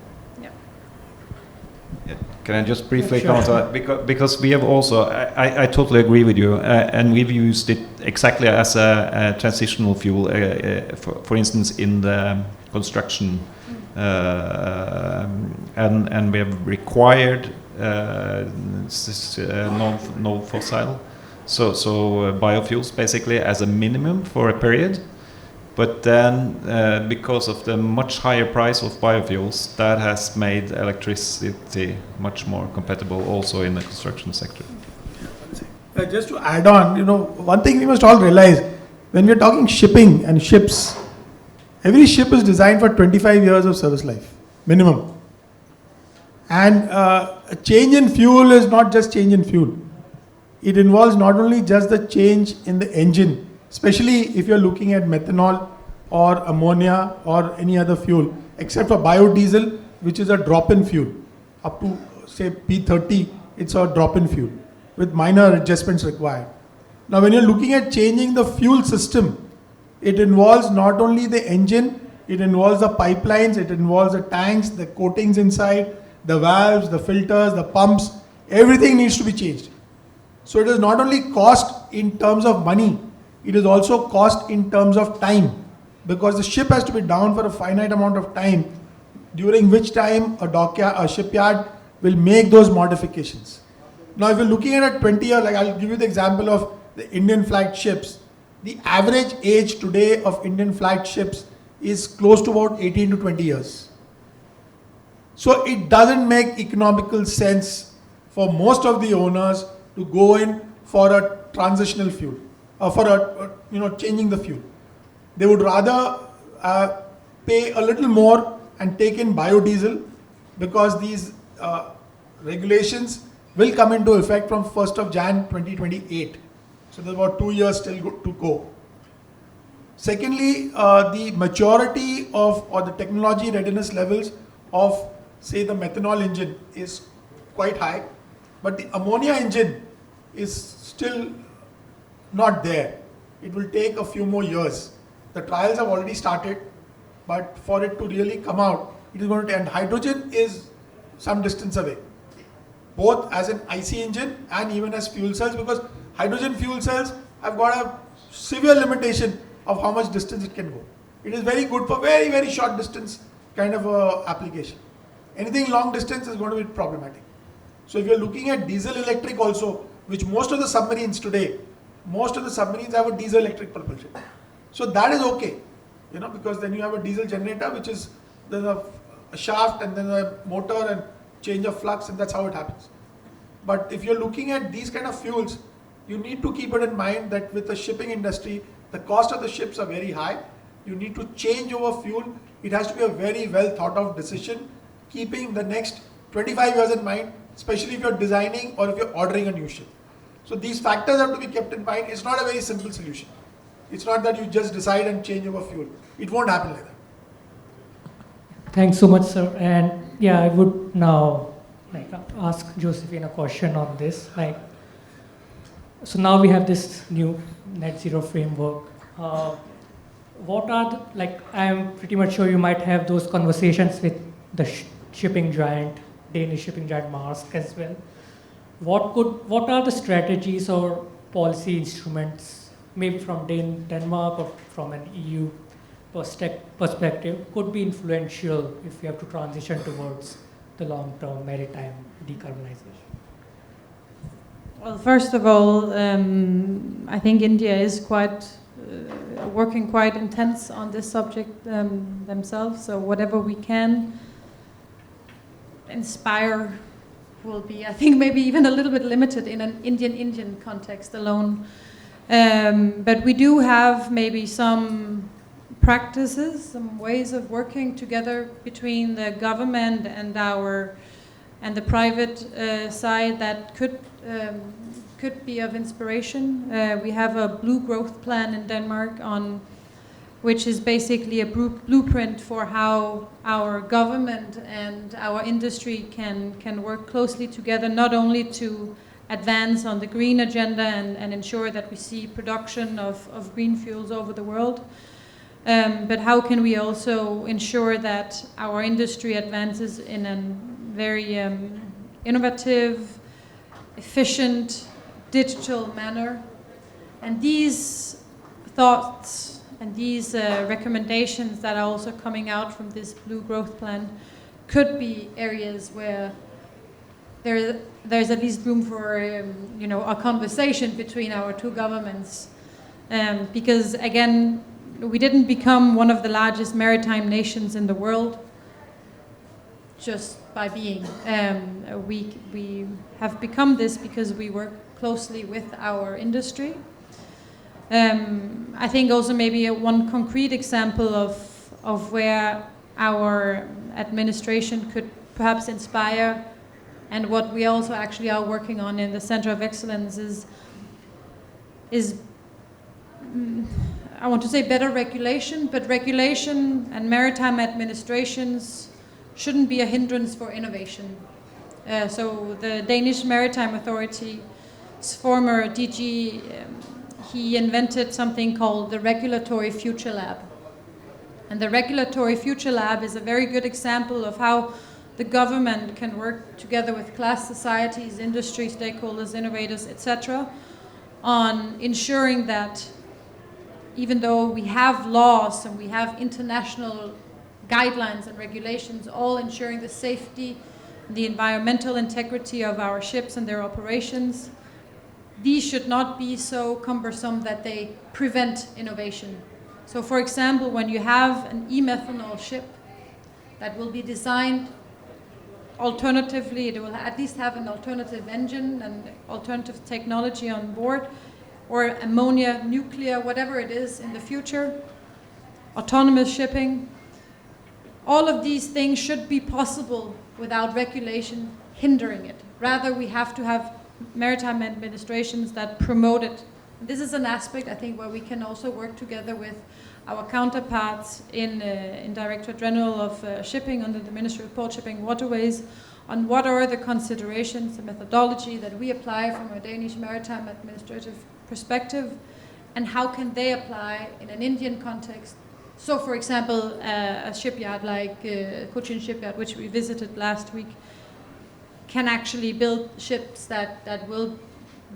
Yeah. Can I just briefly comment on that? Because we have also, I totally agree with you, and we've used it exactly as a transitional fuel, for instance, in the construction and we have required non-fossil, so biofuels basically as a minimum for a period. But then, because of the much higher price of biofuels, that has made electricity much more compatible also in the construction sector. Just to add on, one thing we must all realize, when we're talking shipping and ships, every ship is designed for 25 years of service life, minimum. And a change in fuel is not just change in fuel. It involves not only just the change in the engine, especially if you're looking at methanol or ammonia or any other fuel, except for biodiesel, which is a drop-in fuel. Up to, say, P30, it's a drop-in fuel with minor adjustments required. Now, when you're looking at changing the fuel system, it involves not only the engine, it involves the pipelines, it involves the tanks, the coatings inside, the valves, the filters, the pumps, everything needs to be changed. So it is not only cost in terms of money, it is also cost in terms of time, because the ship has to be down for a finite amount of time, during which time a shipyard will make those modifications. Now, if you're looking at a 20-year, like I'll give you the example of the Indian flagged ships. The average age today of Indian flagged ships is close to about 18 to 20 years. So it doesn't make economical sense for most of the owners to go in for a transitional fuel, for changing the fuel. They would rather pay a little more and take in biodiesel, because these regulations will come into effect from 1st of Jan 2028. So there's about 2 years still to go. Secondly, the maturity of, or the technology readiness levels of, say, the methanol engine is quite high, but the ammonia engine is still not there. It will take a few more years. The trials have already started, but for it to really come out, it is going to, and hydrogen is some distance away, both as an IC engine and even as fuel cells, because hydrogen fuel cells have got a severe limitation of how much distance it can go. It is very good for very, very short distance kind of application. Anything long distance is going to be problematic. So if you're looking at diesel electric also, which most of the submarines today, most of the submarines have a diesel electric propulsion. So that is okay, because then you have a diesel generator, which is, there's a shaft and then a motor and change of flux, and that's how it happens. But if you're looking at these kind of fuels, you need to keep it in mind that with the shipping industry, the cost of the ships are very high. You need to change over fuel. It has to be a very well thought of decision, keeping the next 25 years in mind, especially if you're designing or if you're ordering a new ship. So these factors have to be kept in mind. It's not a very simple solution. It's not that you just decide and change over fuel. It won't happen like that. Thanks so much, sir. And yeah, I would now ask Josefine a question on this. So now we have this new net zero framework. What are I'm pretty much sure you might have those conversations with the shipping giant, Danish shipping giant Maersk as well. What are the strategies or policy instruments, maybe from Denmark or from an EU perspective, could be influential if we have to transition towards the long-term maritime decarbonization? Well, first of all, I think India is working quite intense on this subject themselves. So whatever we can inspire will be, I think, maybe even a little bit limited in an Indian context alone. But we do have maybe some practices, some ways of working together between the government and the private side that could be of inspiration. We have a blue growth plan in Denmark which is basically a blueprint for how our government and our industry can work closely together, not only to advance on the green agenda and ensure that we see production of green fuels over the world, but how can we also ensure that our industry advances in a very innovative, efficient, digital manner. And these thoughts and these recommendations that are also coming out from this Blue Growth Plan could be areas where there's at least room for a conversation between our two governments, because again, we didn't become one of the largest maritime nations in the world just by being. We have become this because we work closely with our industry. I think also maybe one concrete example of where our administration could perhaps inspire, and what we also actually are working on in the Center of Excellence is I want to say better regulation, but regulation and maritime administrations shouldn't be a hindrance for innovation. So the Danish Maritime Authority's former DG, he invented something called the Regulatory Future Lab. And the Regulatory Future Lab is a very good example of how the government can work together with class societies, industry stakeholders, innovators, etc., on ensuring that even though we have laws and we have international guidelines and regulations, all ensuring the safety, the environmental integrity of our ships and their operations, these should not be so cumbersome that they prevent innovation. So for example, when you have an e-methanol ship that will be designed alternatively, it will at least have an alternative engine and alternative technology on board, or ammonia, nuclear, whatever it is in the future, autonomous shipping. All of these things should be possible without regulation hindering it. Rather, we have to have maritime administrations that promote it. This is an aspect, I think, where we can also work together with our counterparts in Directorate General of Shipping under the Ministry of Port Shipping Waterways on what are the considerations, the methodology that we apply from a Danish maritime administrative perspective, and how can they apply in an Indian context. So for example, a shipyard like Cochin Shipyard, which we visited last week, can actually build ships that will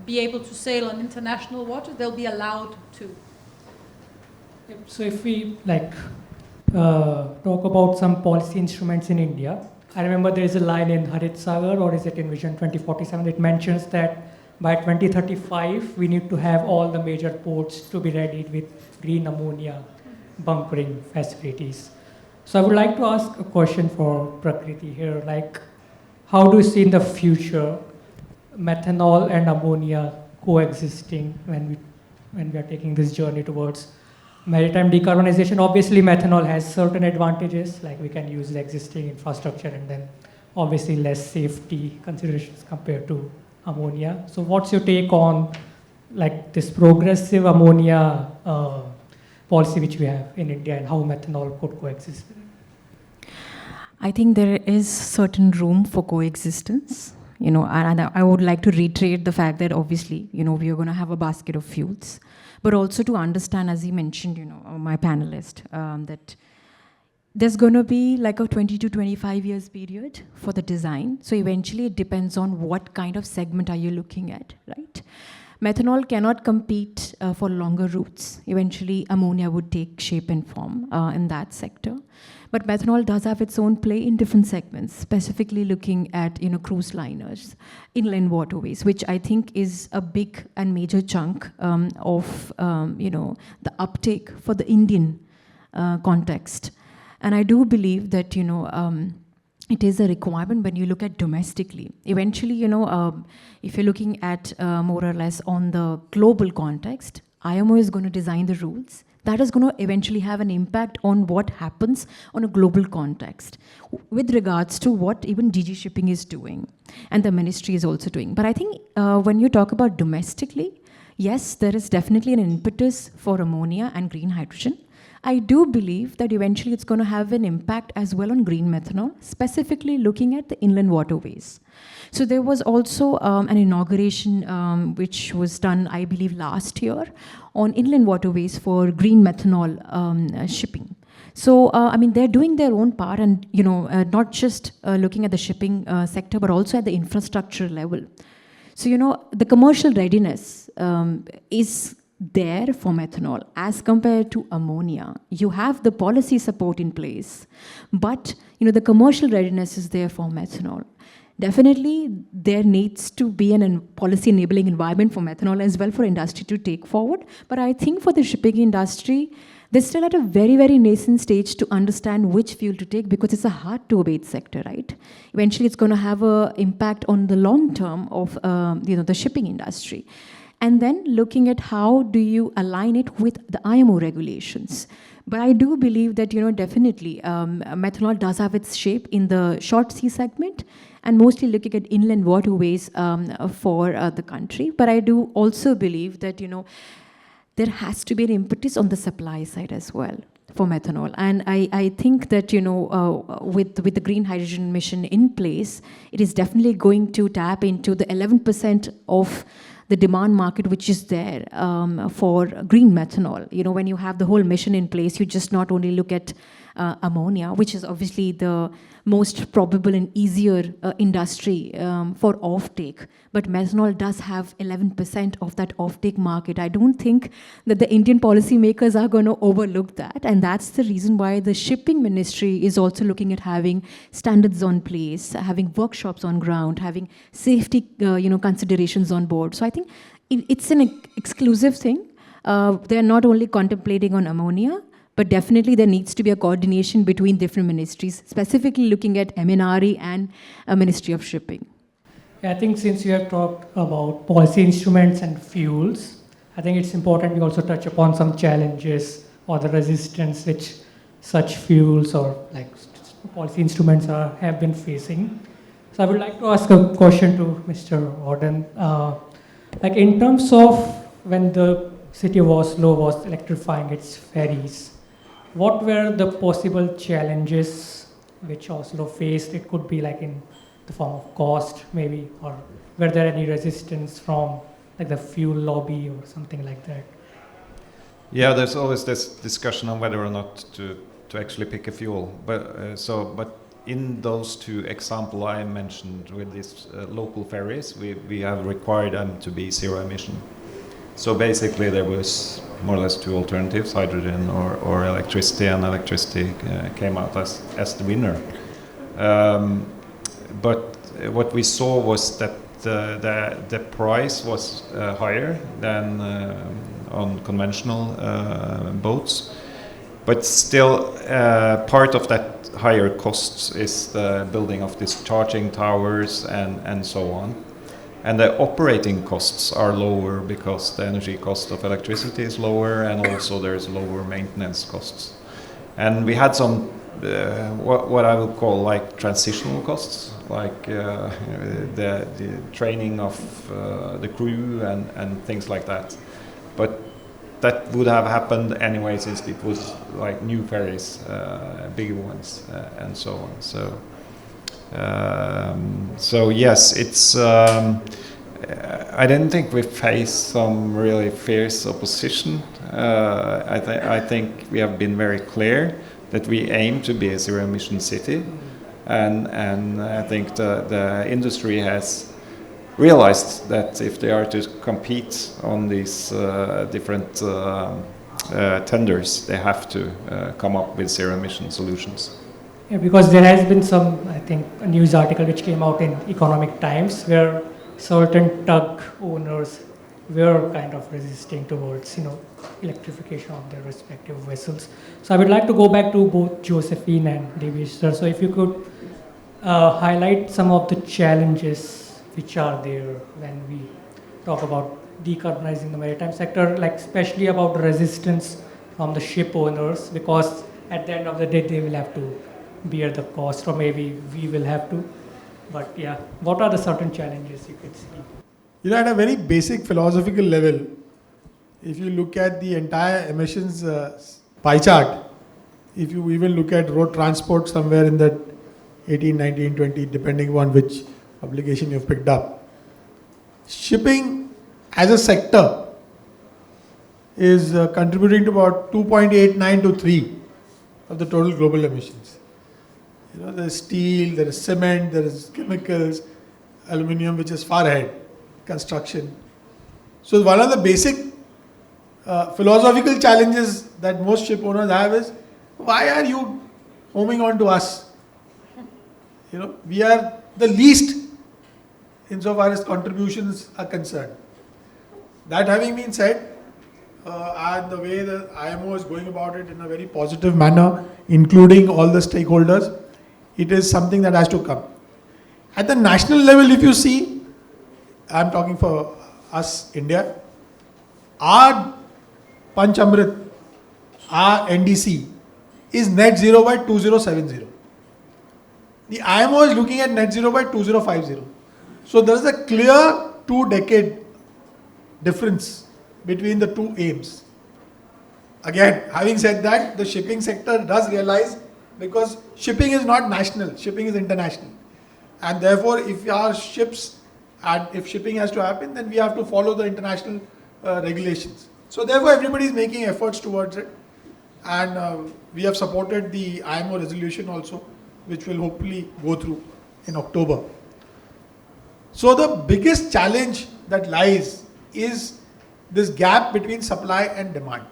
be able to sail on international water. They'll be allowed to. So if we talk about some policy instruments in India, I remember there is a line in Harit Sagar, or is it in Vision 2047, it mentions that by 2035 we need to have all the major ports to be ready with green ammonia bunkering facilities. So I would like to ask a question for Prakriti here, how do you see in the future methanol and ammonia coexisting when we are taking this journey towards maritime decarbonization? Obviously methanol has certain advantages, like we can use the existing infrastructure, and then obviously less safety considerations compared to ammonia. So what's your take on this progressive ammonia policy which we have in India, and how methanol could coexist with it? I think there is certain room for coexistence, and I would like to reiterate the fact that obviously, we are going to have a basket of fuels, but also to understand, as he mentioned, my panelist, that there's going to be a 20 to 25 years period for the design. So eventually it depends on what kind of segment are you looking at, right? Methanol cannot compete for longer routes. Eventually ammonia would take shape and form in that sector. But methanol does have its own play in different segments, specifically looking at cruise liners, inland waterways, which I think is a big and major chunk of the uptake for the Indian context. And I do believe that it is a requirement when you look at domestically. Eventually, if you're looking at more or less on the global context, IMO is going to design the rules. That is going to eventually have an impact on what happens on a global context with regards to what even DG Shipping is doing and the ministry is also doing. But I think when you talk about domestically, yes, there is definitely an impetus for ammonia and green hydrogen. I do believe that eventually it's going to have an impact as well on green methanol, specifically looking at the inland waterways. So there was also an inauguration which was done, I believe, last year on inland waterways for green methanol shipping. So, they're doing their own part, and, not just looking at the shipping sector, but also at the infrastructure level. So, the commercial readiness is there for methanol as compared to ammonia. You have the policy support in place, but the commercial readiness is there for methanol. Definitely, there needs to be an policy enabling environment for methanol as well for industry to take forward. But I think for the shipping industry, they're still at a very, very nascent stage to understand which fuel to take, because it's a hard to abate sector, right? Eventually, it's going to have an impact on the long term of the shipping industry. And then looking at how do you align it with the IMO regulations. But I do believe that, definitely methanol does have its shape in the short sea segment, and mostly looking at inland waterways for the country. But I do also believe that, there has to be an impetus on the supply side as well for methanol. And I think that, with the green hydrogen mission in place, it is definitely going to tap into the 11% of the demand market which is there for green methanol. When you have the whole mission in place, you just not only look at ammonia, which is obviously the most probable and easier industry for offtake, but methanol does have 11% of that offtake market. I don't think that the Indian policymakers are going to overlook that, and that's the reason why the shipping ministry is also looking at having standards on place, having workshops on ground, having safety considerations on board. So I think it's an exclusive thing. They're not only contemplating on ammonia, but definitely there needs to be a coordination between different ministries, specifically looking at MNRE and Ministry of Shipping. Yeah, I think since you have talked about policy instruments and fuels, I think it's important we also touch upon some challenges or the resistance which such fuels or policy instruments have been facing. So I would like to ask a question to Mr. Audun. In terms of when the city of Oslo was electrifying its ferries, what were the possible challenges which Oslo faced? It could be in the form of cost, maybe, or were there any resistance from the fuel lobby or something like that? Yeah, there's always this discussion on whether or not to actually pick a fuel. But in those two examples I mentioned with these local ferries, we have required them to be zero emission. So basically there was more or less two alternatives, hydrogen or electricity, and electricity came out as the winner. But what we saw was that the price was higher than on conventional boats, but still part of that higher costs is the building of these charging towers and so on. And the operating costs are lower because the energy cost of electricity is lower, and also there's lower maintenance costs. And we had some what I would call transitional costs, the training of the crew and things like that. But that would have happened anyway, since it was new ferries, bigger ones, and so on. So yes, it's. I didn't think we faced some really fierce opposition. I think we have been very clear that we aim to be a zero-emission city, and I think the industry has realized that if they are to compete on these different tenders, they have to come up with zero-emission solutions. Yeah, because there has been some, I think, a news article which came out in Economic Times where certain tug owners were kind of resisting towards, electrification of their respective vessels. So I would like to go back to both Josefine and Debesh, sir. So if you could highlight some of the challenges which are there when we talk about decarbonizing the maritime sector, especially about the resistance from the ship owners, because at the end of the day they will have to bear the cost, or maybe we will have to. But yeah, what are the certain challenges you could see? At a very basic philosophical level, if you look at the entire emissions pie chart, if you even look at road transport somewhere in that 18, 19, 20, depending on which publication you've picked up, shipping as a sector is contributing to about 2.89 to 3 of the total global emissions. There is steel, there is cement, there is chemicals, aluminium, which is far ahead, construction. So one of the basic philosophical challenges that most ship owners have is, why are you homing on to us? We are the least insofar as contributions are concerned. That having been said, and the way the IMO is going about it in a very positive manner, including all the stakeholders, it is something that has to come. At the national level, if you see, I'm talking for us, India, our Panchamrit, our NDC is net zero by 2070. The IMO is looking at net zero by 2050. So there is a clear 2-decade difference between the two aims. Again, having said that, the shipping sector does realize, because shipping is not national, shipping is international. And therefore, if our ships, and if shipping has to happen, then we have to follow the international regulations. So therefore, everybody is making efforts towards it. And we have supported the IMO resolution also, which will hopefully go through in October. So the biggest challenge that lies is this gap between supply and demand.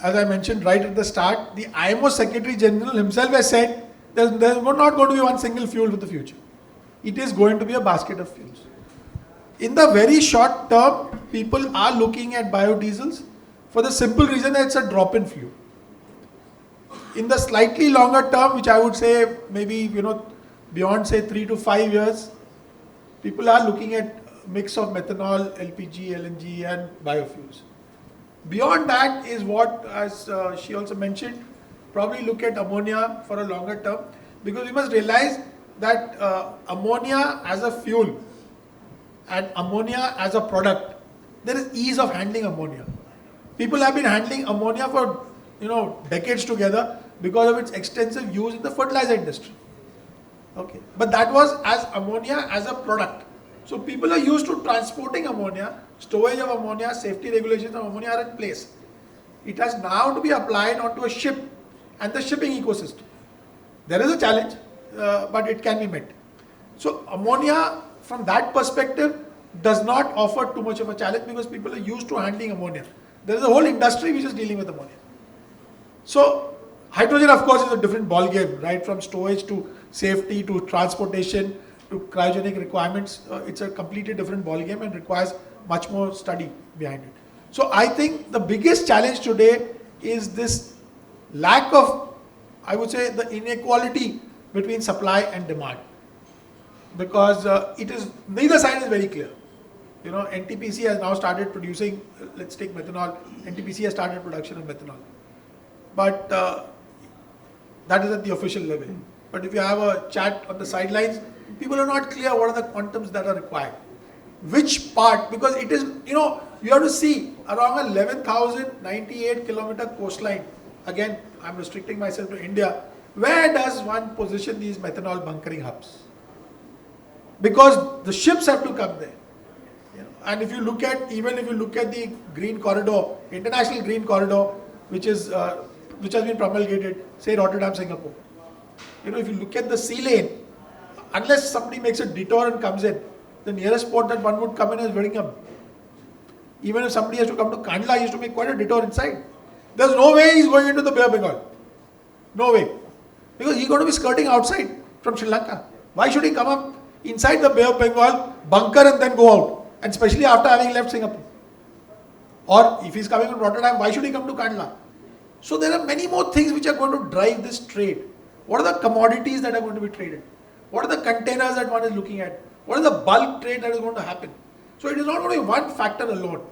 As I mentioned right at the start, the IMO Secretary General himself has said there's not going to be one single fuel for the future. It is going to be a basket of fuels. In the very short term, people are looking at biodiesels for the simple reason that it's a drop-in fuel. In the slightly longer term, which I would say maybe beyond say 3 to 5 years, people are looking at a mix of methanol, LPG, LNG and biofuels. Beyond that is what, as she also mentioned, probably look at ammonia for a longer term, because we must realize that ammonia as a fuel and ammonia as a product, there is ease of handling ammonia. People have been handling ammonia for decades together because of its extensive use in the fertilizer industry. Okay, but that was as ammonia as a product. So people are used to transporting ammonia, storage of ammonia, safety regulations of ammonia are in place. It has now to be applied onto a ship and the shipping ecosystem. There is a challenge, but it can be met. So ammonia from that perspective does not offer too much of a challenge, because people are used to handling ammonia. There is a whole industry which is dealing with ammonia. So hydrogen, of course, is a different ball game, right? From storage to safety to transportation to cryogenic requirements. It's a completely different ball game and requires much more study behind it. So I think the biggest challenge today is this lack of, I would say, the inequality between supply and demand, because it is, neither side is very clear. NTPC has now started producing, let's take methanol, NTPC has started production of methanol. But that is at the official level. But if you have a chat on the sidelines, people are not clear what are the quantums that are required. Which part, because it is, you have to see around 11,098 kilometer coastline. Again, I'm restricting myself to India. Where does one position these methanol bunkering hubs? Because the ships have to come there. And if you look at, even if you look at the green corridor, international green corridor, which has been promulgated, say Rotterdam, Singapore. If you look at the sea lane, unless somebody makes a detour and comes in, the nearest port that one would come in is Birmingham. Even if somebody has to come to Kandla, he has to make quite a detour inside. There's no way he's going into the Bay of Bengal. No way. Because he's going to be skirting outside from Sri Lanka. Why should he come up inside the Bay of Bengal, bunker and then go out? And especially after having left Singapore. Or if he's coming from Rotterdam, why should he come to Kandla? So there are many more things which are going to drive this trade. What are the commodities that are going to be traded? What are the containers that one is looking at? What is the bulk trade that is going to happen? So it is not going to be one factor alone.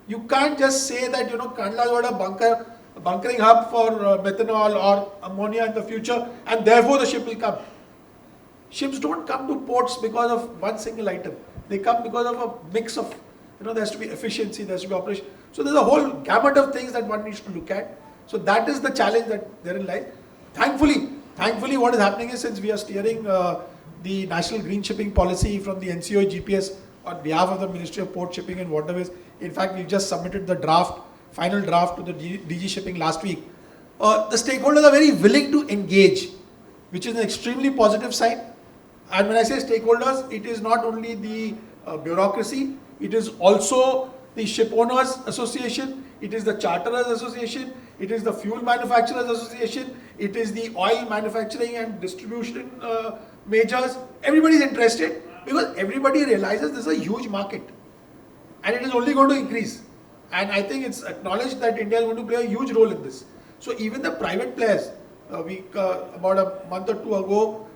You can't just say that, Kandla got a bunkering hub for methanol or ammonia in the future, and therefore the ship will come. Ships don't come to ports because of one single item. They come because of a mix of, there has to be efficiency, there has to be operation. So there's a whole gamut of things that one needs to look at. So that is the challenge that therein lies. Thankfully what is happening is, since we are steering the National Green Shipping Policy from the NCoEGPS on behalf of the Ministry of Port Shipping and Waterways, in fact we just submitted the final draft to the DG Shipping last week. The stakeholders are very willing to engage, which is an extremely positive sign. And when I say stakeholders, it is not only the bureaucracy, it is also the Ship Owners Association, it is the Charterers Association, it is the Fuel Manufacturers Association, it is the oil manufacturing and distribution majors. Everybody is interested because everybody realizes this is a huge market and it is only going to increase. And I think it's acknowledged that India is going to play a huge role in this. So even the private players, about a month or two ago,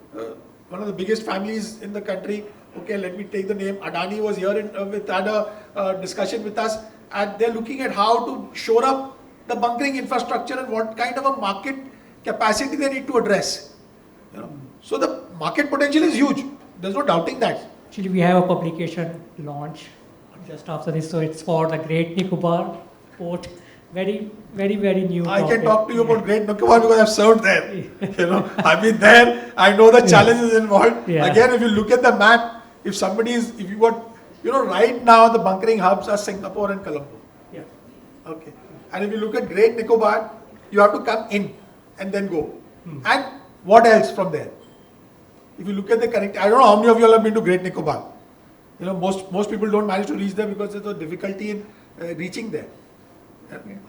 one of the biggest families in the country, okay, let me take the name, Adani was here had a discussion with us, and they're looking at how to shore up the bunkering infrastructure and what kind of a market capacity they need to address. You know? So the market potential is huge. There's no doubting that. Actually, we have a publication launch just after this, so it's for the Great Nicobar port. Very new. I can talk to you about Great Nicobar because I've served there. You know, I've been there. I know the challenges involved. Yeah. Again, if you look at the map, if you got, you know, right now the bunkering hubs are Singapore and Colombo. Yeah. Okay. And if you look at Great Nicobar, you have to come in and then go. And what else from there? If you look at the connect, I don't know how many of you all have been to Great Nicobar. You know, most people don't manage to reach there because there's a difficulty in reaching there.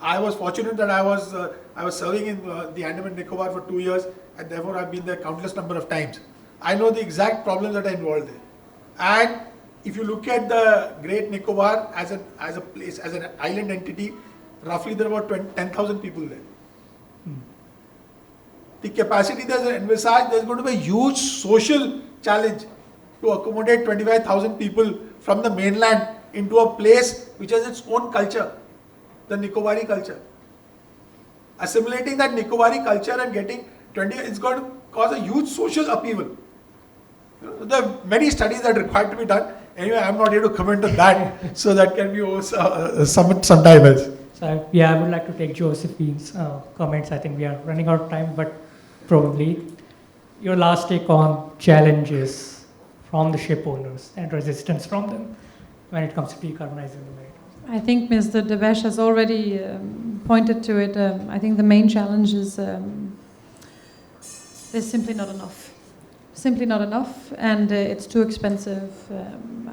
I was fortunate that I was serving in the Andaman Nicobar for 2 years, and therefore I've been there countless number of times. I know the exact problems that are involved there. And if you look at the Great Nicobar as a place, as an island entity, roughly there are about 10,000 people there. The capacity there's envisaged, there's going to be a huge social challenge to accommodate 25,000 people from the mainland into a place which has its own culture, the Nicobari culture. Assimilating that Nicobari culture and getting 20, it's going to cause a huge social upheaval. There are many studies that are required to be done. Anyway, I'm not here to comment on that, so that can be sometime else. So I would like to take Josefine's comments. I think we are running out of time, but probably your last take on challenges from the ship owners and resistance from them when it comes to decarbonizing the maritime. I think Mr. Debesh has already pointed to it. I think the main challenge is there's simply not enough. Simply not enough, and it's too expensive.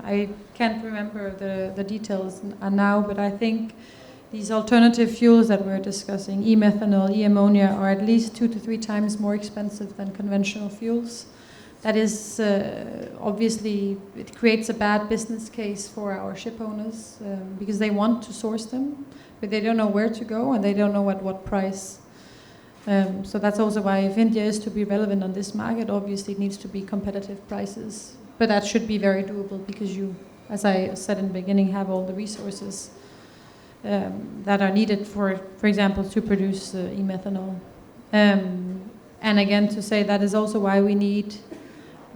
I can't remember the details now, but I think these alternative fuels that we're discussing, e-methanol, e-ammonia, are at least 2 to 3 times more expensive than conventional fuels. That is, obviously, it creates a bad business case for our ship owners because they want to source them, but they don't know where to go and they don't know at what price. So that's also why if India is to be relevant on this market, obviously it needs to be competitive prices. But that should be very doable because you, as I said in the beginning, have all the resources that are needed for example, to produce e-methanol. And again, to say that is also why we need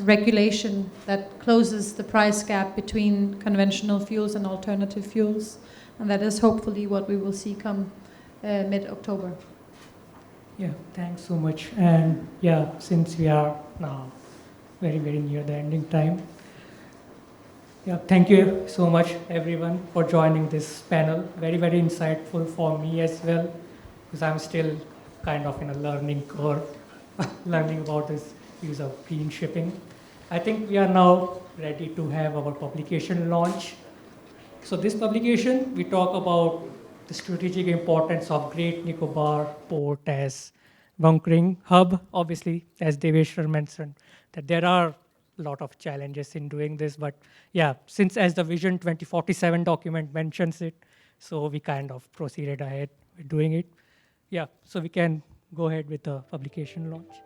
regulation that closes the price gap between conventional fuels and alternative fuels. And that is hopefully what we will see come mid-October. Yeah, thanks so much. And yeah, since we are now very near the ending time, yeah, thank you so much everyone for joining this panel. Very insightful for me as well, because I'm still kind of in a learning curve, learning about this use of green shipping. I think we are now ready to have our publication launch. So this publication, we talk about the strategic importance of Great Nicobar port as bunkering hub. Obviously, as Debesh mentioned, that there are a lot of challenges in doing this, but yeah, since as the Vision 2047 document mentions it, so we kind of proceeded ahead with doing it. Yeah, so we can go ahead with the publication launch.